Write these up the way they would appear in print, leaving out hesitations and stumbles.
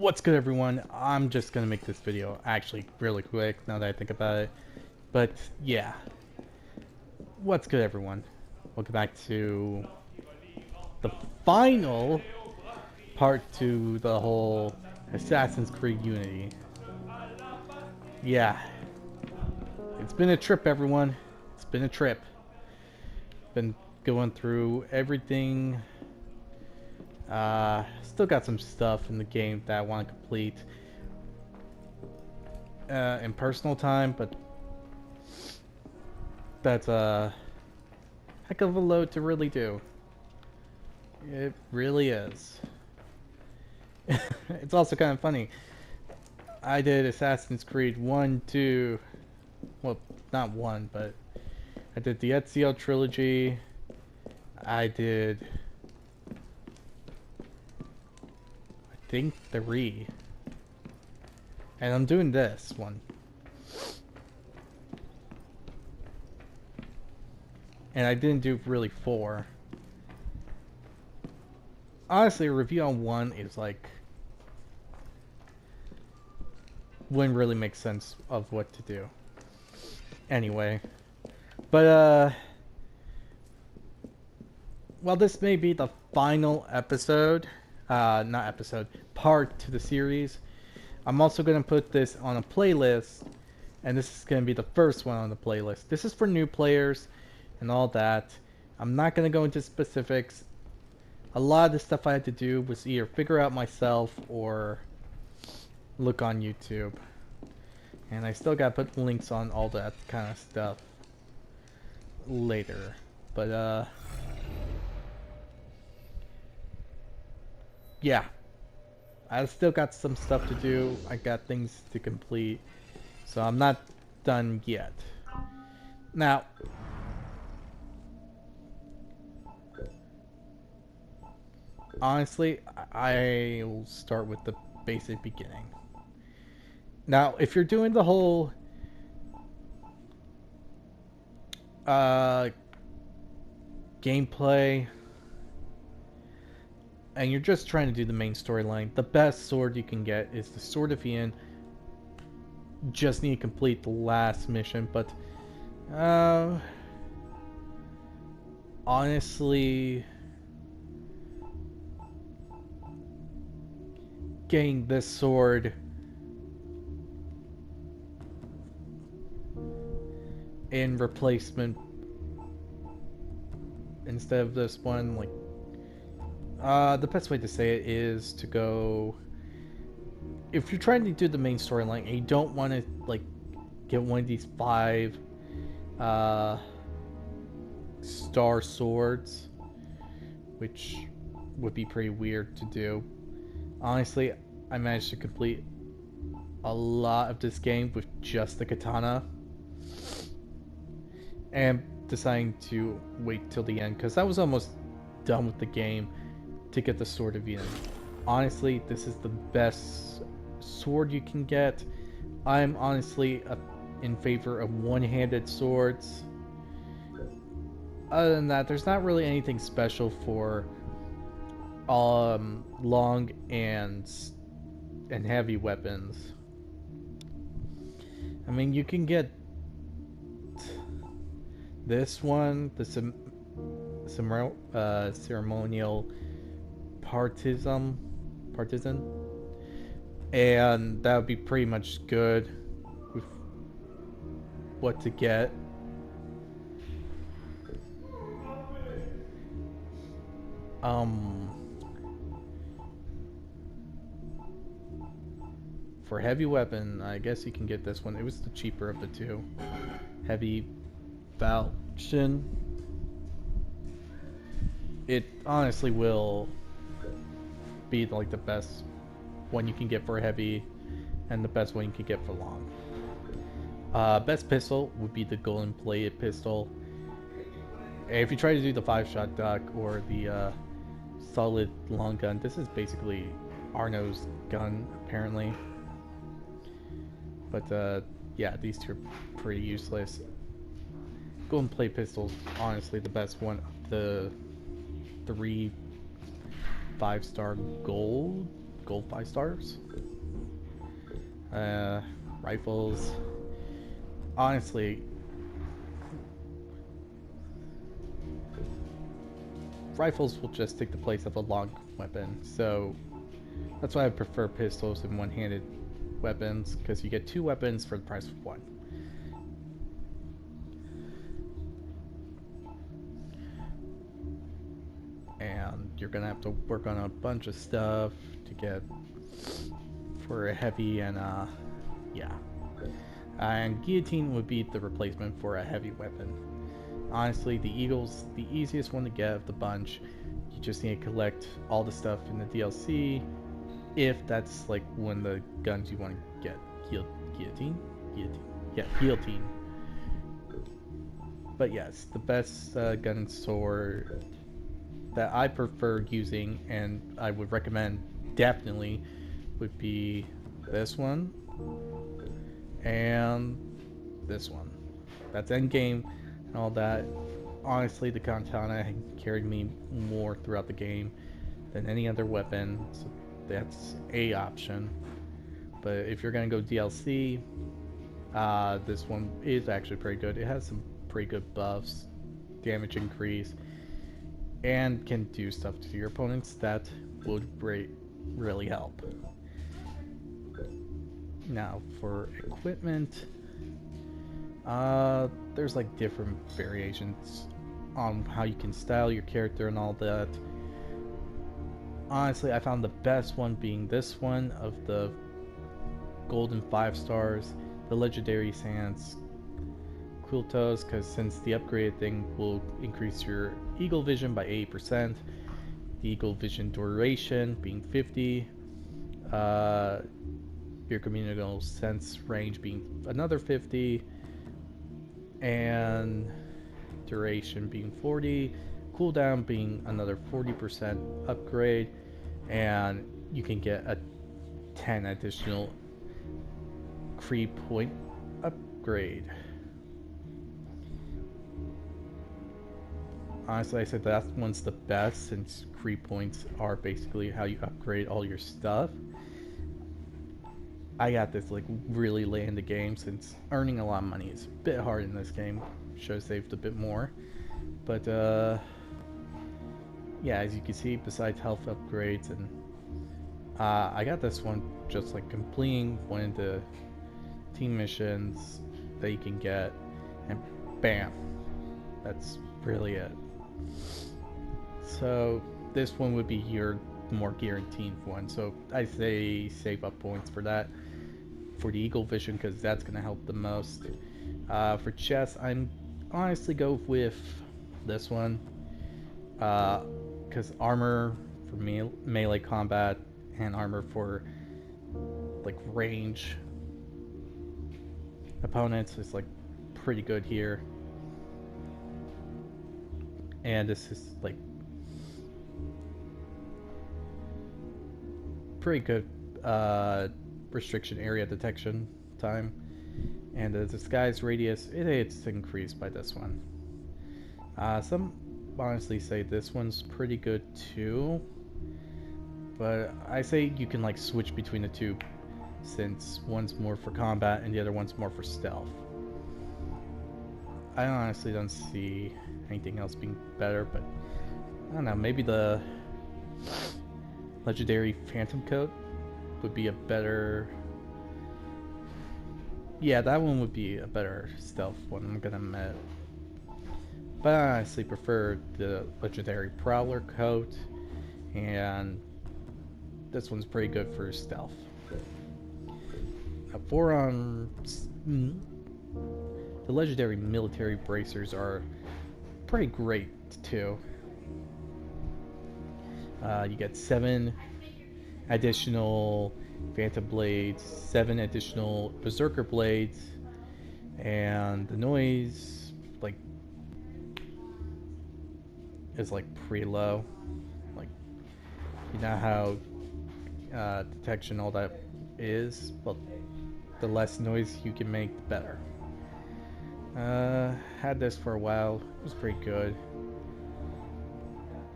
What's good, everyone? I'm just gonna make this video actually really quick now that I think about it. But yeah, what's good, everyone? Welcome back to the final part to the whole Assassin's Creed Unity. Yeah, it's been a trip, everyone. It's been a trip. Been going through everything. Still got some stuff in the game that I want to complete in personal time, but that's a heck of a load to really do. It really is. It's also kind of funny. I did Assassin's Creed 1, 2, well, not 1, but I did the Ezio trilogy. I did, I think, 3. And I'm doing this one. And I didn't do really 4. Honestly, a review on 1 is like, wouldn't really make sense of what to do. Anyway. But, well, this may be the final episode, not episode, part to the series. I'm also going to put this on a playlist, and this is going to be the first one on the playlist. This is for new players and all that. I'm not going to go into specifics. A lot of the stuff I had to do was either figure out myself or look on YouTube. And I still got to put links on all that kind of stuff later. But, yeah. I still got some stuff to do. I got things to complete. So I'm not done yet. Now, honestly, I'll start with the basic beginning. Now, if you're doing the whole gameplay and you're just trying to do the main storyline, the best sword you can get is the Sword of Yin. Just need to complete the last mission, but honestly, getting this sword in replacement instead of this one, like, the best way to say it is to go, if you're trying to do the main storyline and you don't want to like get one of these 5 star swords, which would be pretty weird to do. Honestly, I managed to complete a lot of this game with just the katana, and deciding to wait till the end because I was almost done with the game to get the Sword of Yin. Honestly, this is the best sword you can get. I'm honestly in favor of one-handed swords. Other than that, there's not really anything special for long and heavy weapons. I mean, you can get this one, the ceremonial partisan, and that would be pretty much good with what to get. For heavy weapon, I guess you can get this one. It was the cheaper of the two. Heavy Falchion. It honestly will be like the best one you can get for heavy and the best one you can get for long. Best pistol would be the golden plated pistol. If you try to do the 5-shot duck or the solid long gun, this is basically Arno's gun apparently. But yeah, these two are pretty useless. Golden plate pistols, honestly the best one of the 3 5-star gold gold 5 stars. Rifles. Honestly, rifles will just take the place of a long weapon, so that's why I prefer pistols and one-handed weapons, because you get 2 weapons for the price of 1. And you're gonna have to work on a bunch of stuff to get for a heavy and yeah. And guillotine would be the replacement for a heavy weapon. Honestly, the Eagle's the easiest one to get of the bunch. You just need to collect all the stuff in the DLC, if that's like one of the guns you want to get. Guillotine? Guillotine. Yeah, guillotine. But yes, the best gun and sword that I prefer using, and I would recommend definitely, would be this one and this one. That's endgame and all that. Honestly, the katana carried me more throughout the game than any other weapon, so that's a option. But if you're gonna go DLC, this one is actually pretty good. It has some pretty good buffs, damage increase, and can do stuff to your opponents that would really help. Now for equipment, there's like different variations on how you can style your character and all that. Honestly, I found the best one being this one of the golden 5 stars, the legendary sans quiltos, because since the upgraded thing will increase your eagle vision by 80%, the eagle vision duration being 50, your communal sense range being another 50, and duration being 40, cooldown being another 40% upgrade, and you can get a 10 additional creep point upgrade. Honestly, I said that one's the best, since creep points are basically how you upgrade all your stuff. I got this like really late in the game, since earning a lot of money is a bit hard in this game. Should have saved a bit more. But yeah, as you can see, besides health upgrades, and I got this one just like completing one of the team missions that you can get, and bam, that's really it. So this one would be your more guaranteed one, so I say save up points for that, for the eagle vision, because that's going to help the most. For chess, I'm honestly go with this one, because armor for melee combat and armor for like range opponents is like pretty good here. And this is like pretty good restriction area detection time. And the disguise radius, it's increased by this one. Some honestly say this one's pretty good too, but I say you can like switch between the two, since one's more for combat and the other one's more for stealth. I honestly don't see anything else being better, but I don't know, maybe the legendary phantom coat would be a better, yeah, that one would be a better stealth one, I'm gonna admit. But I honestly prefer the legendary prowler coat, and this one's pretty good for stealth. Now, forearms, the legendary military bracers are pretty great too. You get 7 additional phantom blades, 7 additional berserker blades, and the noise like is like pretty low. Like, you know how detection all that is, well, the less noise you can make, the better. Had this for a while, it was pretty good.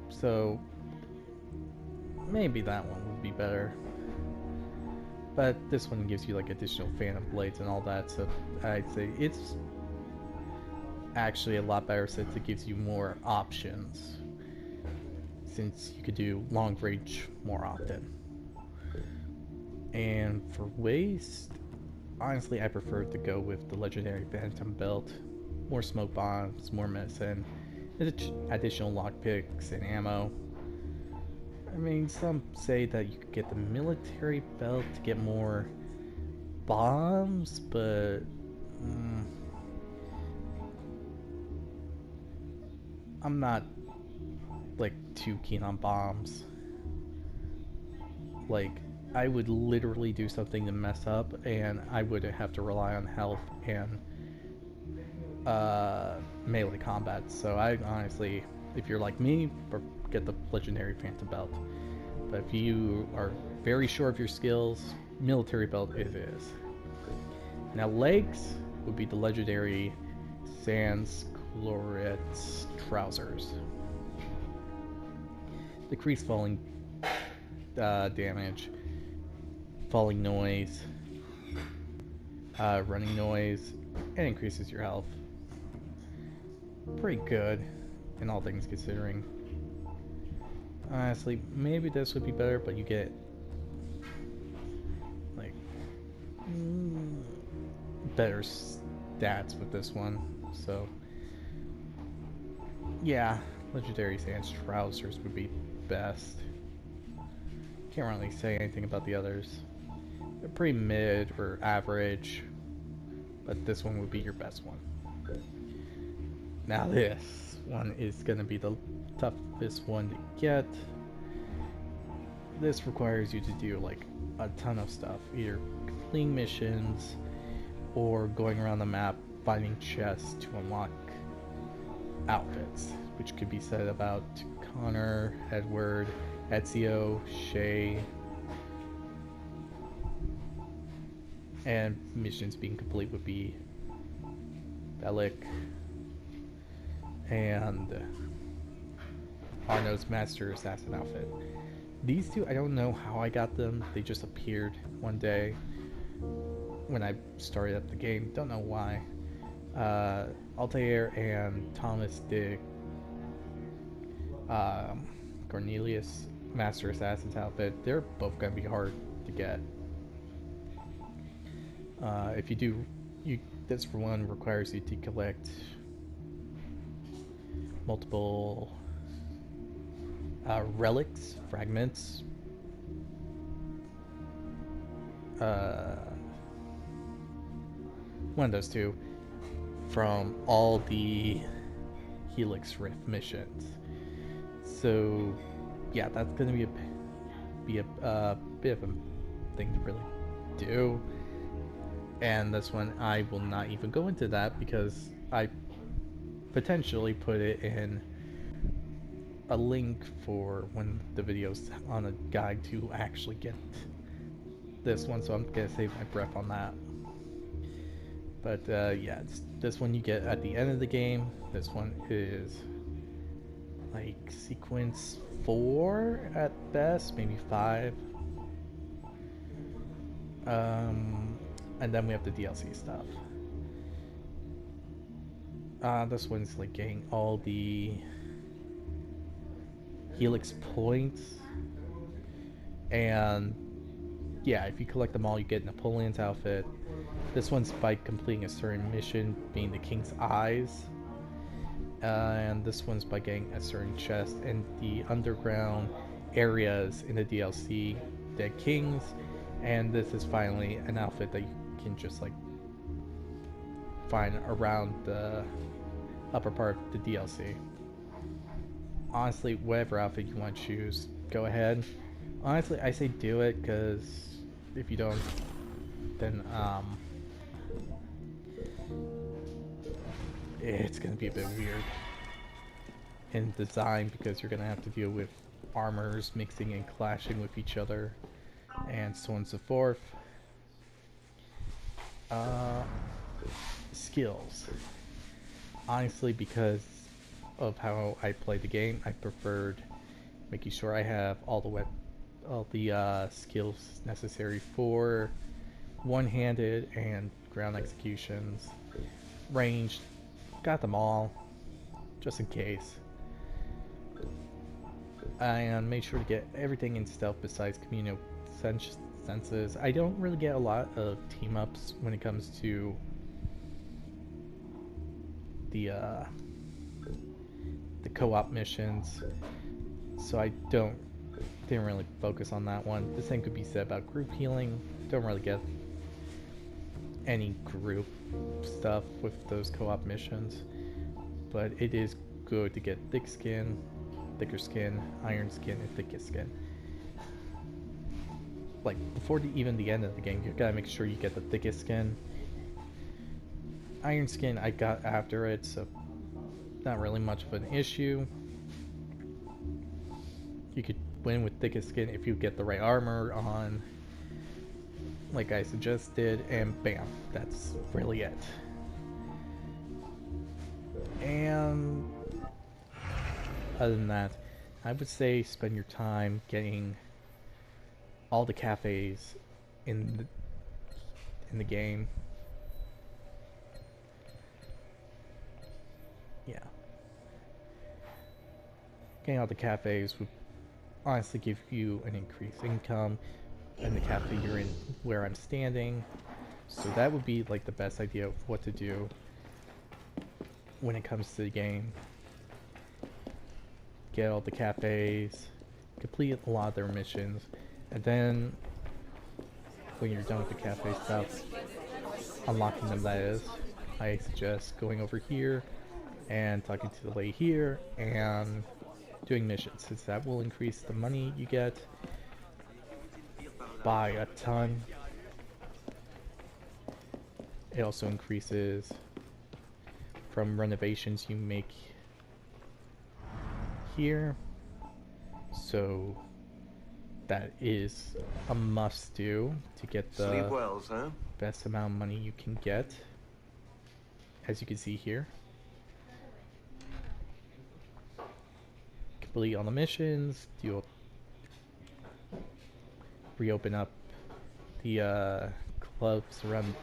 So maybe that one would be better. But this one gives you like additional phantom blades and all that, so I'd say it's actually a lot better since it gives you more options, since you could do long range more often. And for waste, honestly I prefer to go with the legendary phantom belt. More smoke bombs, more medicine, additional lockpicks and ammo. I mean, some say that you could get the military belt to get more bombs, but I'm not like too keen on bombs. Like, I would literally do something to mess up, and I would have to rely on health and melee combat. So I honestly, if you're like me, get the legendary phantom belt. But if you are very sure of your skills, military belt it is. Now legs would be the legendary Sans Chlorets trousers. Decrease falling damage, falling noise, running noise, and increases your health. Pretty good, in all things considering. Honestly, maybe this would be better, but you get like better stats with this one. So yeah, legendary Sans trousers would be best. Can't really say anything about the others. They're pretty mid or average, but this one would be your best one. Now this one is gonna be the toughest one to get. This requires you to do like a ton of stuff, either completing missions or going around the map finding chests to unlock outfits, which could be said about Connor, Edward, Ezio, Shay, and missions being complete would be Bellic and Arno's Master Assassin outfit. These two, I don't know how I got them. They just appeared one day when I started up the game. Don't know why. Altair and Thomas did Cornelius Master Assassin's outfit. They're both gonna be hard to get. If you do, this for one requires you to collect multiple relics, fragments, one of those two, from all the Helix Rift missions. So yeah, that's gonna be a bit of a thing to really do. And this one, I will not even go into that because I potentially put it in a link for when the video's on a guide to actually get this one, so I'm gonna save my breath on that. But yeah, this one you get at the end of the game. This one is like sequence 4 at best, maybe 5. And then we have the DLC stuff. This one's like getting all the Helix points, and yeah, if you collect them all, you get Napoleon's outfit. This one's by completing a certain mission, being the King's Eyes, and this one's by getting a certain chest in the underground areas in the DLC, Dead Kings, and this is finally an outfit that you can just like find around the upper part of the DLC. Honestly, whatever outfit you want to choose, go ahead. Honestly, I say do it, because if you don't, then it's gonna be a bit weird in design, because you're gonna have to deal with armors mixing and clashing with each other, and so on and so forth. Skills. Honestly, because of how I play the game, I preferred making sure I have all the all the skills necessary for one-handed and ground executions. Ranged, got them all, just in case. And made sure to get everything in stealth besides communal senses. I don't really get a lot of team-ups when it comes to the co-op missions, so I didn't really focus on that one. The same could be said about group healing. Don't really get any group stuff with those co-op missions, but it is good to get thicker skin, iron skin, and thickest skin. Like before even the end of the game, you gotta make sure you get the thickest skin. Iron skin I got after it, so not really much of an issue. You could win with thickest skin if you get the right armor on, like I suggested, and bam, that's really it. And other than that, I would say spend your time getting all the cafes in the game. Yeah. Getting all the cafes would honestly give you an increased income in the cafe you're in where I'm standing. So that would be like the best idea of what to do when it comes to the game. Get all the cafes, complete a lot of their missions, and then when you're done with the cafe stuff, unlocking them that is, I suggest going over here and talking to the lady here and doing missions, since that will increase the money you get by a ton. It also increases from renovations you make here, so that is a must do to get the best amount of money you can get, as you can see here. Complete all the missions, reopen up the clubs around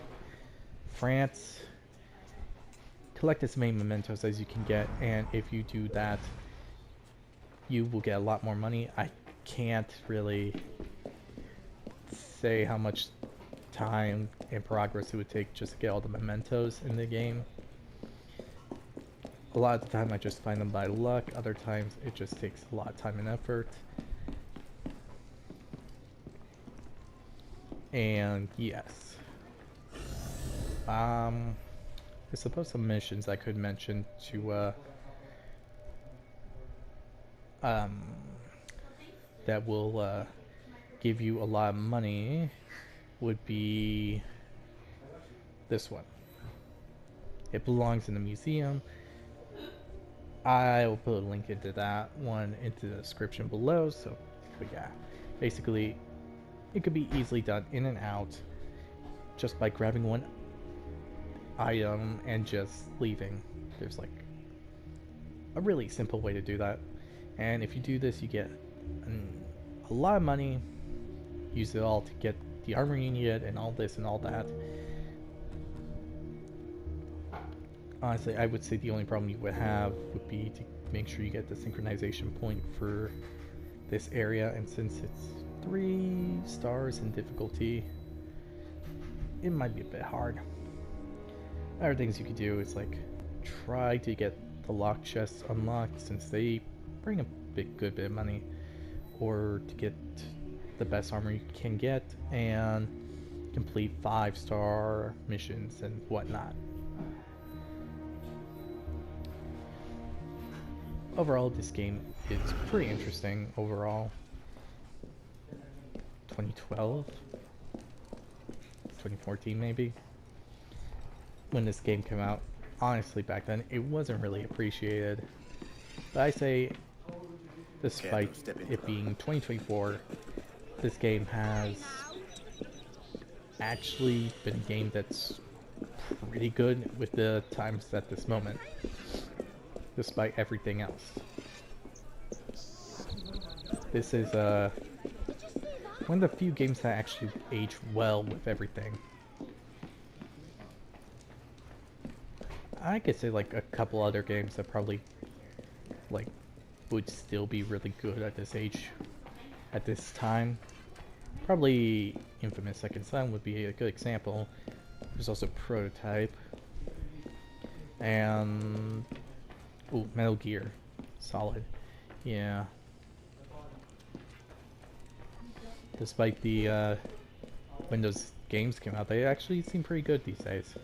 France, collect as many mementos as you can get, and if you do that, you will get a lot more money. I can't really say how much time and progress it would take just to get all the mementos in the game. A lot of the time I just find them by luck, other times it just takes a lot of time and effort. And yes. I suppose some missions I could mention to that will give you a lot of money would be this one. It belongs in the museum. I will put a link into that one into the description below. So, but yeah, basically, it could be easily done in and out just by grabbing one item and just leaving. There's like a really simple way to do that, and if you do this, you get a lot of money. Use it all to get the armor you need and all this and all that. Honestly, I would say the only problem you would have would be to make sure you get the synchronization point for this area, and since it's 3 stars in difficulty, it might be a bit hard. Other things you could do is like try to get the lock chests unlocked, since they bring a good bit of money, or to get the best armor you can get and complete 5-star missions and whatnot. Overall, this game is pretty interesting overall. 2012, 2014 maybe, when this game came out. Honestly, back then it wasn't really appreciated, but I say, despite it being 2024, this game has actually been a game that's pretty good with the times at this moment, despite everything else. This is one of the few games that actually age well with everything. I could say like a couple other games that probably like would still be really good at this age, at this time. Probably Infamous Second Son would be a good example. There's also Prototype. And ooh, Metal Gear. Solid. Yeah. Despite the when those games came out, they actually seem pretty good these days.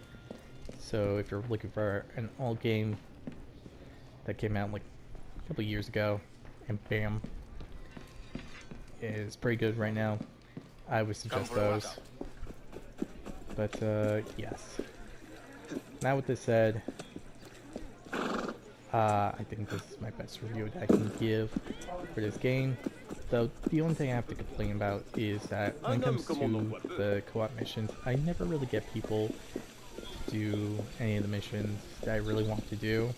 So if you're looking for an old game that came out like a couple years ago, and bam, is pretty good right now, I would suggest those. But yes. Now with this said, I think this is my best review that I can give for this game. Though the only thing I have to complain about is that when it comes to the co-op missions, I never really get people to do any of the missions that I really want to do.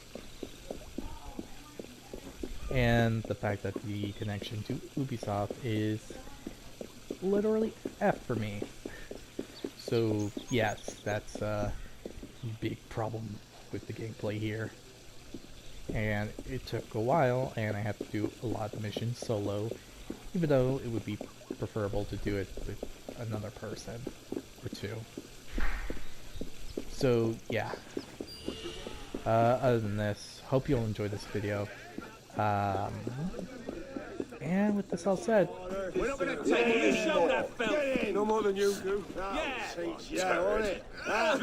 And the fact that the connection to Ubisoft is literally F for me. So yes, that's a big problem with the gameplay here. And it took a while, and I had to do a lot of the missions solo, even though it would be preferable to do it with another person or two. So yeah, other than this, hope you'll enjoy this video. And with this all said, We're not going to take you. Show that fella. No more than you do. Yeah, on it. oh,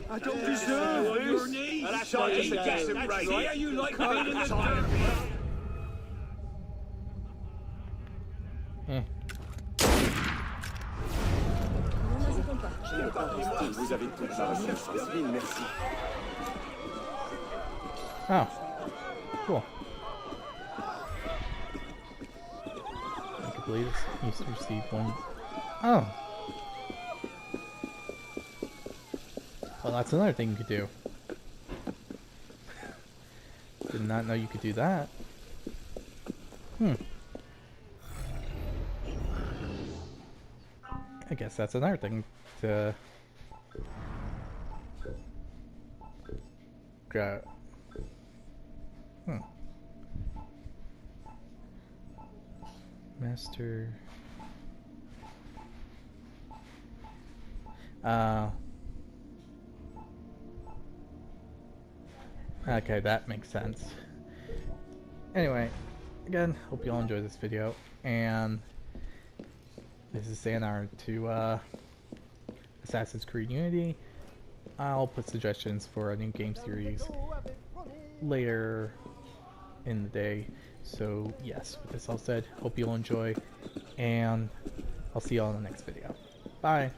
I don't deserve your this. knees. That's Shut right, just you against know. him, That's right? right. You like being in the dirt. eh. Vous avez toute la reconnaissance. Mille merci. Oh, cool. I can believe this. You received one. Oh. Well, that's another thing you could do. Did not know you could do that. I guess that's another thing to go. Master. Okay, that makes sense. Anyway, again, hope you all enjoyed this video, and this is Sanar to Assassin's Creed Unity. I'll put suggestions for a new game series later in the day. So yes, with this all said, hope you'll enjoy, and I'll see you all in the next video. Bye!